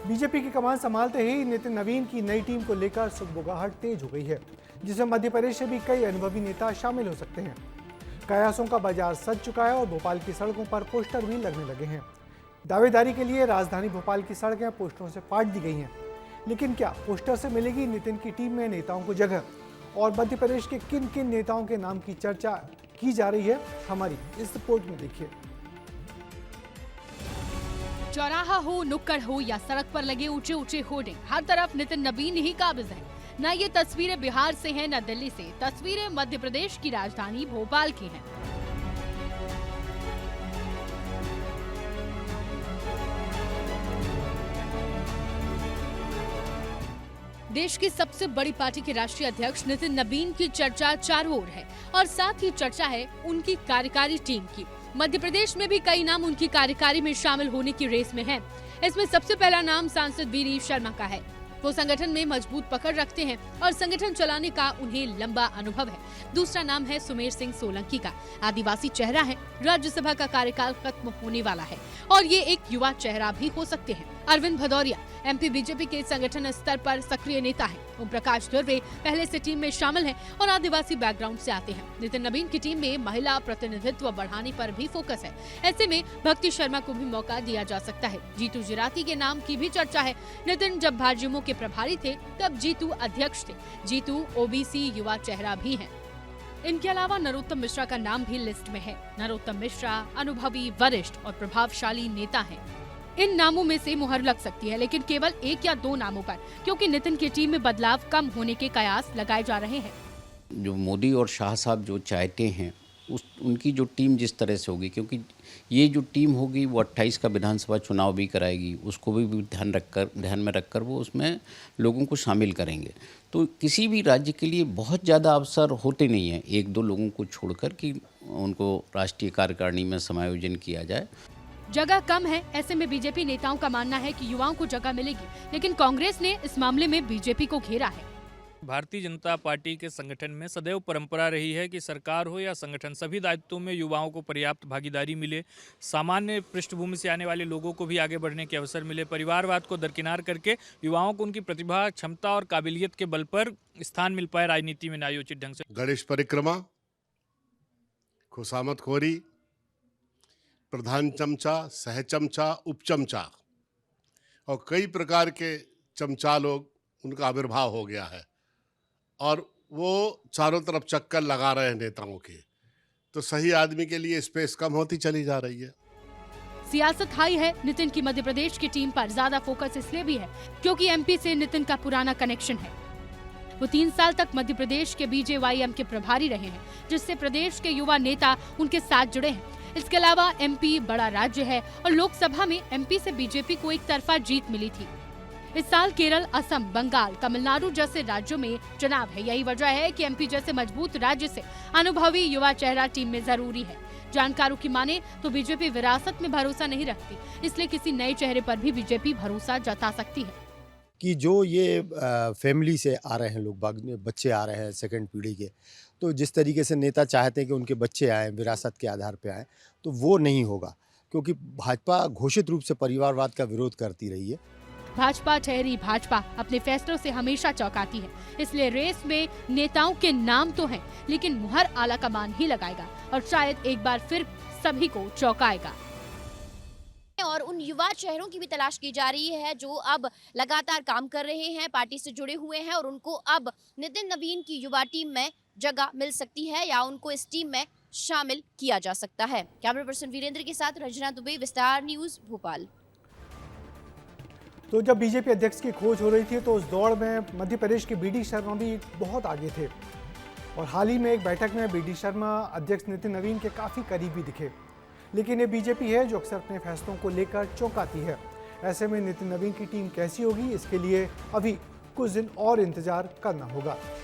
BJP की कमान संभालते ही नितिन नवीन की नई टीम को लेकर सुगबुगाहट तेज हो गई है, जिसमें मध्य प्रदेश से भी कई अनुभवी नेता शामिल हो सकते हैं। कयासों का बाजार सज चुका है और भोपाल की सड़कों पर पोस्टर भी लगने लगे हैं। दावेदारी के लिए राजधानी भोपाल की सड़कें पोस्टरों से पाट दी गई हैं। लेकिन क्या पोस्टर से मिलेगी नितिन की टीम में नेताओं को जगह? और मध्य प्रदेश के किन किन नेताओं के नाम की चर्चा की जा रही है, हमारी इस रिपोर्ट में देखिए। चौराहा हो, नुक्कड़ हो या सड़क पर लगे ऊंचे ऊंचे होर्डिंग, हर तरफ नितिन नवीन ही काबिज है। न ये तस्वीरें बिहार से हैं, न दिल्ली से, तस्वीरें मध्य प्रदेश की राजधानी भोपाल की हैं। देश की सबसे बड़ी पार्टी के राष्ट्रीय अध्यक्ष नितिन नवीन की चर्चा चारों ओर है और साथ ही चर्चा है उनकी कार्यकारी टीम की। मध्य प्रदेश में भी कई नाम उनकी कार्यकारी में शामिल होने की रेस में हैं। इसमें सबसे पहला नाम सांसद वीरेंद्र शर्मा का है। वो संगठन में मजबूत पकड़ रखते हैं और संगठन चलाने का उन्हें लंबा अनुभव है। दूसरा नाम है सुमेर सिंह सोलंकी का। आदिवासी चेहरा है, राज्यसभा का कार्यकाल खत्म होने वाला है और ये एक युवा चेहरा भी हो सकते हैं। अरविंद भदौरिया एमपी बीजेपी के संगठन स्तर पर सक्रिय नेता है। ओम प्रकाश धुर्वे पहले से टीम में शामिल हैं और आदिवासी बैकग्राउंड से आते हैं। नितिन नवीन की टीम में महिला प्रतिनिधित्व बढ़ाने पर भी फोकस है। ऐसे में भक्ति शर्मा को भी मौका दिया जा सकता है। जीतू जिराती के नाम की भी चर्चा है। नितिन जब भाजयुमो के प्रभारी थे तब जीतू अध्यक्ष थे। जीतू ओबीसी युवा चेहरा भी है। इनके अलावा नरोत्तम मिश्रा का नाम भी लिस्ट में है। नरोत्तम मिश्रा अनुभवी, वरिष्ठ और प्रभावशाली नेता हैं। इन नामों में से मुहर लग सकती है, लेकिन केवल एक या दो नामों पर, क्योंकि नितिन की टीम में बदलाव कम होने के कयास लगाए जा रहे हैं। जो मोदी और शाह साहब जो चाहते हैं उनकी जो टीम जिस तरह से होगी, क्योंकि ये जो टीम होगी वो 28 का विधानसभा चुनाव भी कराएगी, उसको भी ध्यान में रखकर वो उसमें लोगों को शामिल करेंगे। तो किसी भी राज्य के लिए बहुत ज़्यादा अवसर होते नहीं हैं, एक दो लोगों को छोड़कर कि उनको राष्ट्रीय कार्यकारिणी में समायोजन किया जाए। जगह कम है, ऐसे में बीजेपी नेताओं का मानना है कि युवाओं को जगह मिलेगी, लेकिन कांग्रेस ने इस मामले में बीजेपी को घेरा है। भारतीय जनता पार्टी के संगठन में सदैव परंपरा रही है कि सरकार हो या संगठन, सभी दायित्वों में युवाओं को पर्याप्त भागीदारी मिले, सामान्य पृष्ठभूमि से आने वाले लोगों को भी आगे बढ़ने के अवसर मिले, परिवारवाद को दरकिनार करके युवाओं को उनकी प्रतिभा, क्षमता और काबिलियत के बल पर स्थान मिल पाए राजनीति में न्यायोचित ढंग से। गणेश परिक्रमा, खुशामदखोरी, प्रधान चमचा, सह चमचा, उप चमचा और कई प्रकार के चमचा लोग, उनका आविर्भाव हो गया है और वो चारों तरफ चक्कर लगा रहे हैं नेताओं के। तो सही आदमी के लिए स्पेस कम होती चली जा रही है। सियासत हाई है। नितिन की मध्य प्रदेश की टीम पर ज्यादा फोकस इसलिए भी है क्योंकि एमपी से नितिन का पुराना कनेक्शन है। वो 3 साल तक मध्य प्रदेश के बीजेवाईएम के प्रभारी रहे हैं, जिससे प्रदेश के युवा नेता उनके साथ जुड़े हैं। इसके अलावा एमपी बड़ा राज्य है और लोकसभा में एमपी से बीजेपी को एक तरफा जीत मिली थी। इस साल केरल, असम, बंगाल, तमिलनाडु जैसे राज्यों में चुनाव है। यही वजह है कि एमपी जैसे मजबूत राज्य से अनुभवी युवा चेहरा टीम में जरूरी है। जानकारों की माने तो बीजेपी विरासत में भरोसा नहीं रखती, इसलिए किसी नए चेहरे पर भी बीजेपी भरोसा जता सकती है। कि जो ये फैमिली से आ रहे हैं लोग, बच्चे आ रहे हैं सेकंड पीढ़ी के, तो जिस तरीके से नेता चाहते हैं कि उनके बच्चे आए, विरासत के आधार पे आए, तो वो नहीं होगा, क्योंकि भाजपा घोषित रूप से परिवारवाद का विरोध करती रही है। भाजपा ठहरी भाजपा अपने फैसलों से हमेशा चौंकाती है, इसलिए रेस में नेताओं के नाम तो हैं, लेकिन मुहर आला कमान ही लगाएगा और शायद एक बार फिर सभी को चौंकाएगा। और उन युवा चेहरों की भी तलाश की जा रही है जो अब लगातार काम कर रहे हैं, पार्टी से जुड़े हुए हैं और उनको अब नितिन नवीन की युवा टीम में जगह मिल सकती है या उनको इस टीम में शामिल किया जा सकता है। कैमरा पर्सन वीरेंद्र के साथ रंजना दुबे, विस्तार न्यूज, भोपाल। तो जब बीजेपी अध्यक्ष की खोज हो रही थी तो उस दौड़ में मध्य प्रदेश के बीडी शर्मा भी बहुत आगे थे और हाल ही में एक बैठक में बीडी शर्मा अध्यक्ष नितिन नवीन के काफ़ी करीबी दिखे। लेकिन ये बीजेपी है जो अक्सर अपने फैसलों को लेकर चौंकाती है। ऐसे में नितिन नवीन की टीम कैसी होगी, इसके लिए अभी कुछ दिन और इंतजार करना होगा।